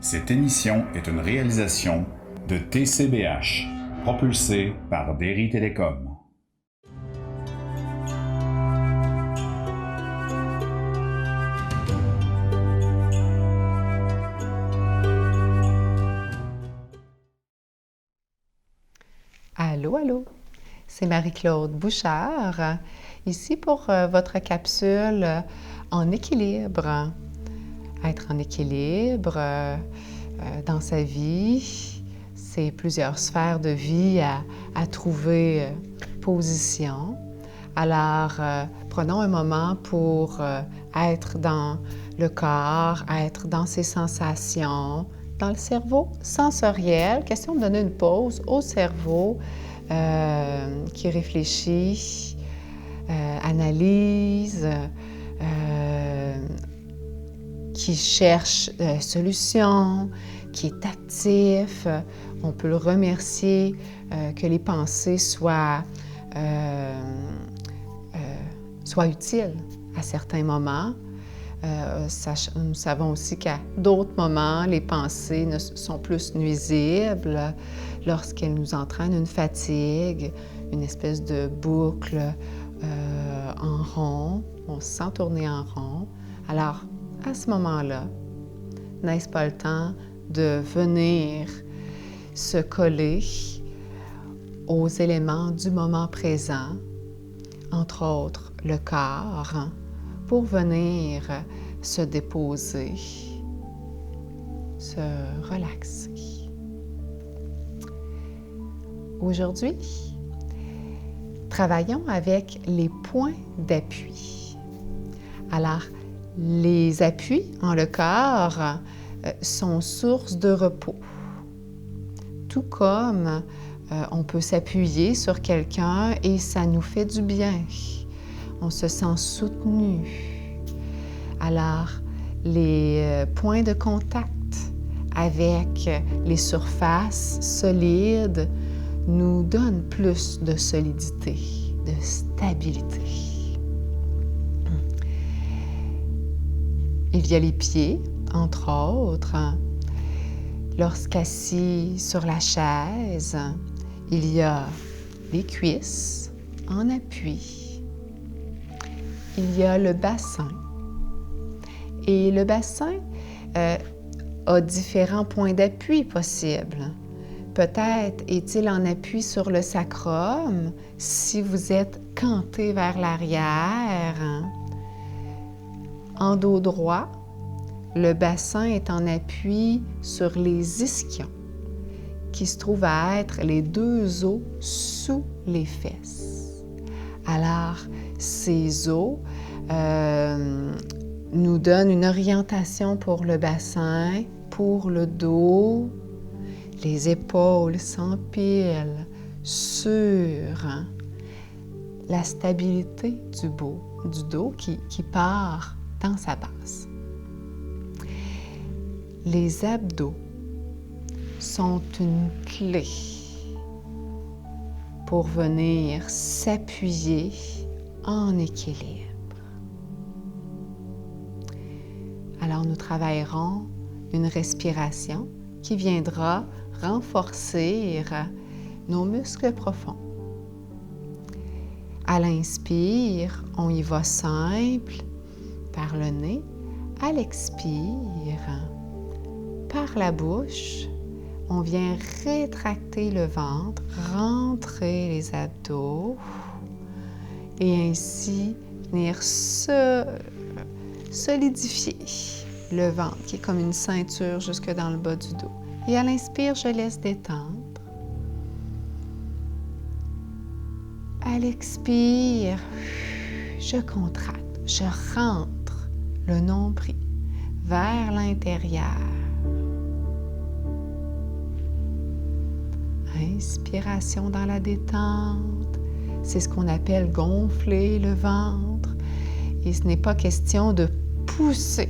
Cette émission est une réalisation de TCBH, propulsée par Derry Télécom. Allô, allô, c'est Marie-Claude Bouchard, ici pour votre capsule en équilibre. Être en équilibre dans sa vie, c'est plusieurs sphères de vie à trouver position. Alors, prenons un moment pour être dans le corps, être dans ses sensations, dans le cerveau sensoriel. Question de donner une pause au cerveau qui réfléchit, analyse, qui cherche solution, qui est actif. On peut le remercier que les pensées soient utiles à certains moments. Nous savons aussi qu'à d'autres moments, les pensées sont plus nuisibles lorsqu'elles nous entraînent une fatigue, une espèce de boucle en rond. On se sent tourner en rond. Alors, à ce moment-là, n'est-ce pas le temps de venir se coller aux éléments du moment présent, entre autres le corps, pour venir se déposer, se relaxer. Aujourd'hui, travaillons avec les points d'appui. Alors, les appuis en le corps sont source de repos. Tout comme on peut s'appuyer sur quelqu'un et ça nous fait du bien. On se sent soutenu. Alors, les points de contact avec les surfaces solides nous donnent plus de solidité, de stabilité. Il y a les pieds, entre autres. Lorsqu'assis sur la chaise, il y a les cuisses en appui. Il y a le bassin. Et le bassin a différents points d'appui possibles. Peut-être est-il en appui sur le sacrum si vous êtes canté vers l'arrière. En dos droit, le bassin est en appui sur les ischions, qui se trouvent à être les deux os sous les fesses. Alors, ces os nous donnent une orientation pour le bassin, pour le dos. Les épaules s'empilent sur la stabilité du dos qui part dans sa base. Les abdos sont une clé pour venir s'appuyer en équilibre. Alors, nous travaillerons une respiration qui viendra renforcer nos muscles profonds. À l'inspire, on y va simple par le nez. À l'expire, par la bouche, on vient rétracter le ventre, rentrer les abdos et ainsi venir solidifier le ventre qui est comme une ceinture jusque dans le bas du dos. Et à l'inspire, je laisse détendre. À l'expire, je contracte, je rentre le nombril vers l'intérieur. Inspiration dans la détente, c'est ce qu'on appelle gonfler le ventre. Et ce n'est pas question de pousser.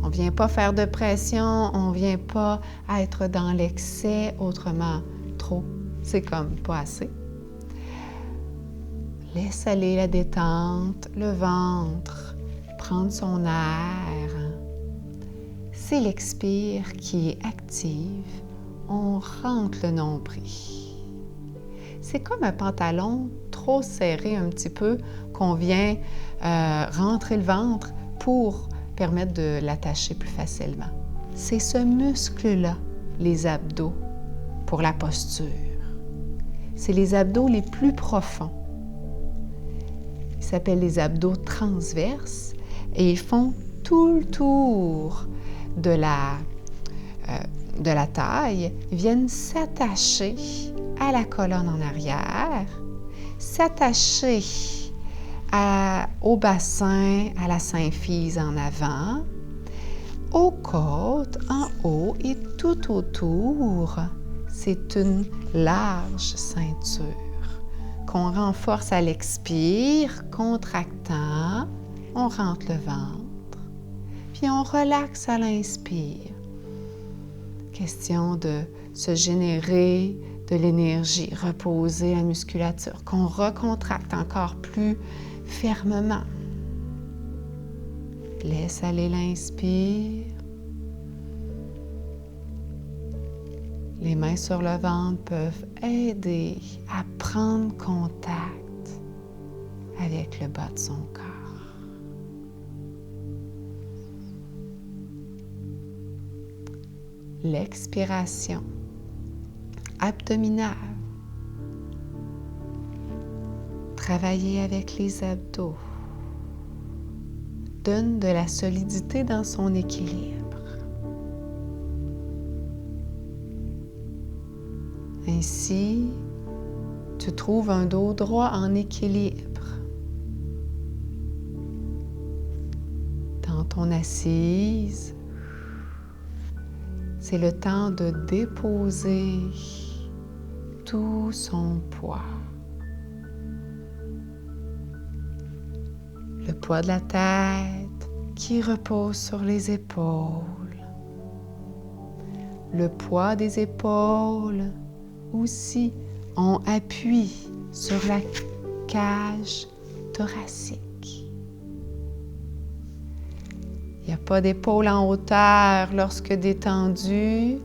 On ne vient pas faire de pression, on ne vient pas être dans l'excès, autrement, trop, c'est comme pas assez. Laisse aller la détente, le ventre, prendre son air, c'est l'expire qui est active. On rentre le nombril. C'est comme un pantalon trop serré un petit peu qu'on vient rentrer le ventre pour permettre de l'attacher plus facilement. C'est ce muscle-là, les abdos, pour la posture. C'est les abdos les plus profonds. Ils s'appellent les abdos transverses et ils font tout le tour de la taille, viennent s'attacher à la colonne en arrière, s'attacher au bassin, à la symphyse en avant, aux côtes en haut et tout autour. C'est une large ceinture qu'on renforce à l'expire, contractant, on rentre le ventre, puis on relaxe à l'inspire. Question de se générer de l'énergie, reposer la musculature, qu'on recontracte encore plus fermement. Laisse aller l'inspire. Les mains sur le ventre peuvent aider à prendre contact avec le bas de son corps. L'expiration abdominale. Travailler avec les abdos donne de la solidité dans son équilibre. Ainsi, tu trouves un dos droit en équilibre. Dans ton assise, c'est le temps de déposer tout son poids. Le poids de la tête qui repose sur les épaules. Le poids des épaules aussi ont appui sur la cage thoracique. Il n'y a pas d'épaule en hauteur lorsque détendu.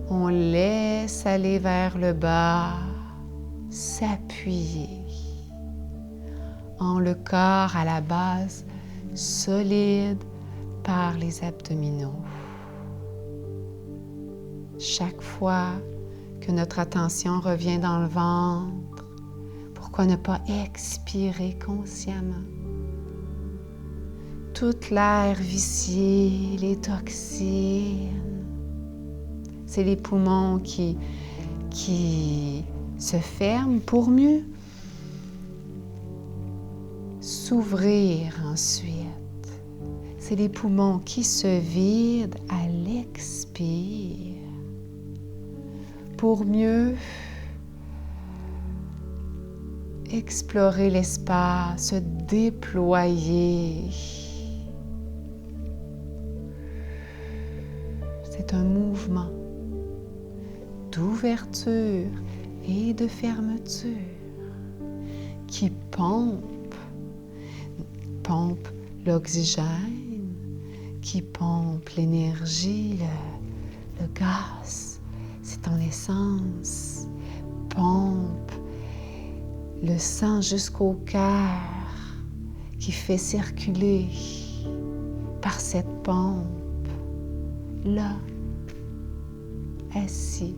On laisse aller vers le bas, s'appuyer. Le corps à la base solide par les abdominaux. Chaque fois que notre attention revient dans le ventre, pourquoi ne pas expirer consciemment? Toute l'air vicié, les toxines, c'est les poumons qui se ferment pour mieux s'ouvrir ensuite. C'est les poumons qui se vident à l'expire pour mieux explorer l'espace, se déployer. C'est un mouvement d'ouverture et de fermeture qui pompe l'oxygène, qui pompe l'énergie, le gaz, c'est ton essence, pompe le sang jusqu'au cœur, qui fait circuler par cette pompe, là, assis,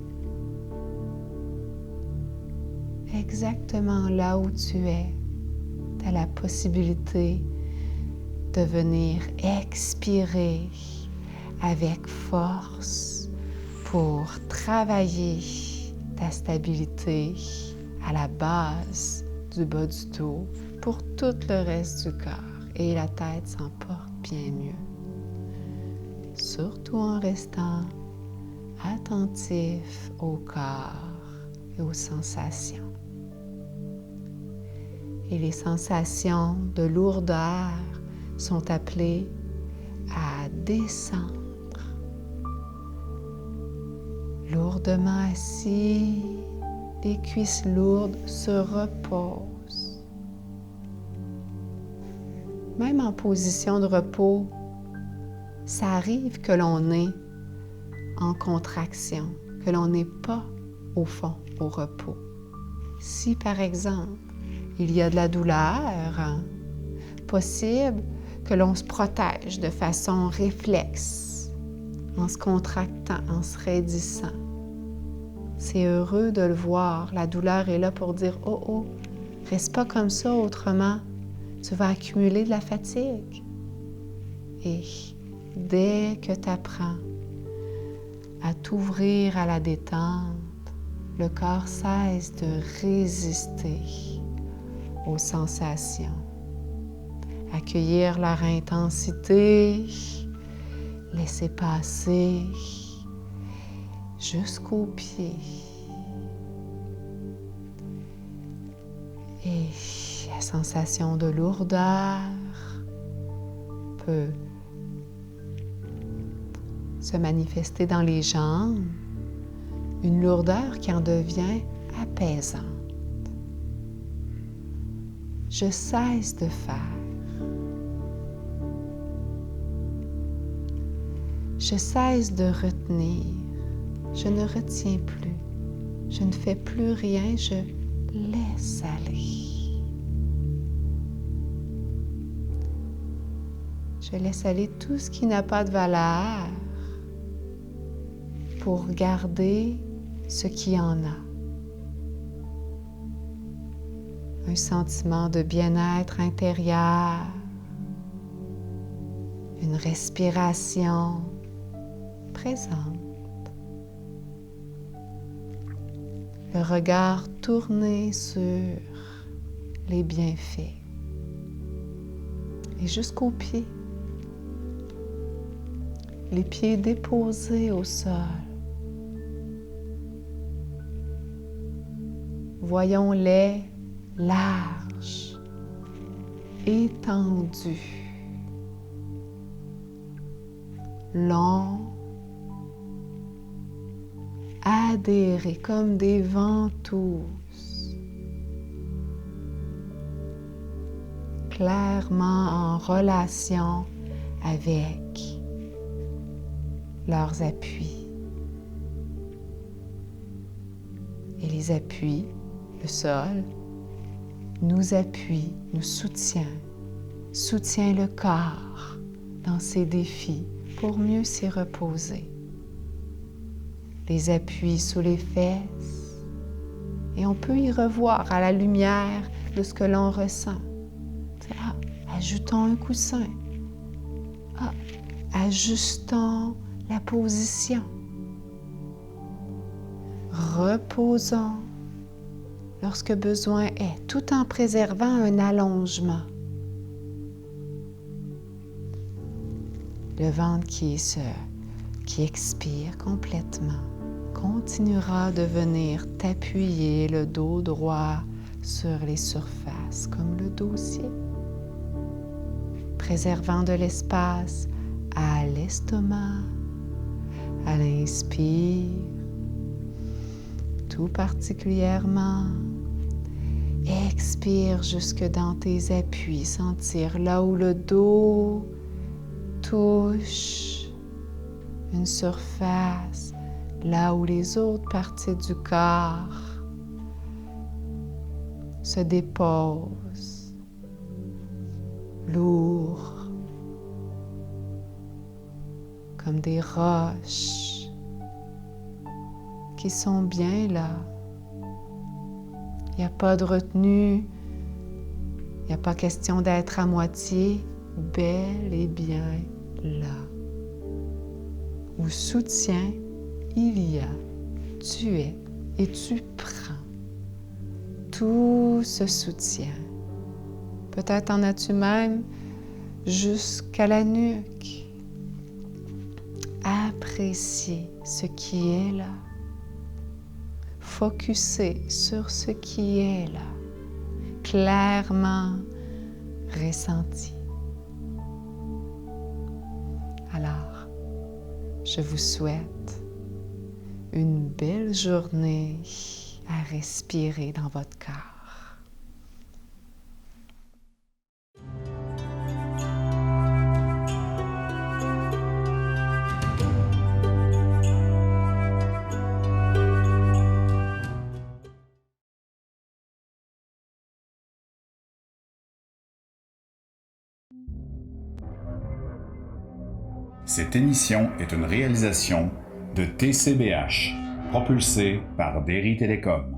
exactement là où tu es, tu as la possibilité de venir expirer avec force pour travailler ta stabilité à la base du bas du dos pour tout le reste du corps. Et la tête s'en porte bien mieux. Surtout en restant attentif au corps et aux sensations. Et les sensations de lourdeur sont appelées à descendre. Lourdement assis, les cuisses lourdes se reposent. Même en position de repos, ça arrive que l'on est en contraction, que l'on n'est pas au fond, au repos. Si par exemple, il y a de la douleur, possible que l'on se protège de façon réflexe, en se contractant, en se raidissant. C'est heureux de le voir. La douleur est là pour dire « Oh, oh, reste pas comme ça, autrement, tu vas accumuler de la fatigue. » Et dès que tu apprends à t'ouvrir à la détente, le corps cesse de résister aux sensations. Accueillir leur intensité, laisser passer jusqu'aux pieds. Et la sensation de lourdeur peut se manifester dans les jambes, une lourdeur qui en devient apaisante. Je cesse de faire. Je cesse de retenir. Je ne retiens plus. Je ne fais plus rien. Je laisse aller. Je laisse aller tout ce qui n'a pas de valeur pour garder ce qui en a. Un sentiment de bien-être intérieur, une respiration présente, le regard tourné sur les bienfaits et jusqu'aux pieds, les pieds déposés au sol. Voyons-les larges, étendus, longs, adhérés comme des ventouses, clairement en relation avec leurs appuis. Et les appuis, le sol, nous appuie, nous soutient le corps dans ses défis pour mieux s'y reposer. Les appuis sous les fesses, et on peut y revoir à la lumière de ce que l'on ressent. Ah, ajoutons un coussin. Ah, ajustons la position. Reposons lorsque besoin est, tout en préservant un allongement. Le ventre qui expire complètement continuera de venir t'appuyer le dos droit sur les surfaces, comme le dossier, préservant de l'espace à l'estomac, à l'inspire, tout particulièrement. Expire jusque dans tes appuis, sentir là où le dos touche une surface, là où les autres parties du corps se déposent, lourds, comme des roches qui sont bien là. Il n'y a pas de retenue, il n'y a pas question d'être à moitié, bel et bien là. Où soutien il y a, tu es et tu prends tout ce soutien. Peut-être en as-tu même jusqu'à la nuque. Apprécier ce qui est là. Focuser sur ce qui est là, clairement ressenti. Alors, je vous souhaite une belle journée à respirer dans votre corps. Cette émission est une réalisation de TCBH, propulsée par Derry Télécom.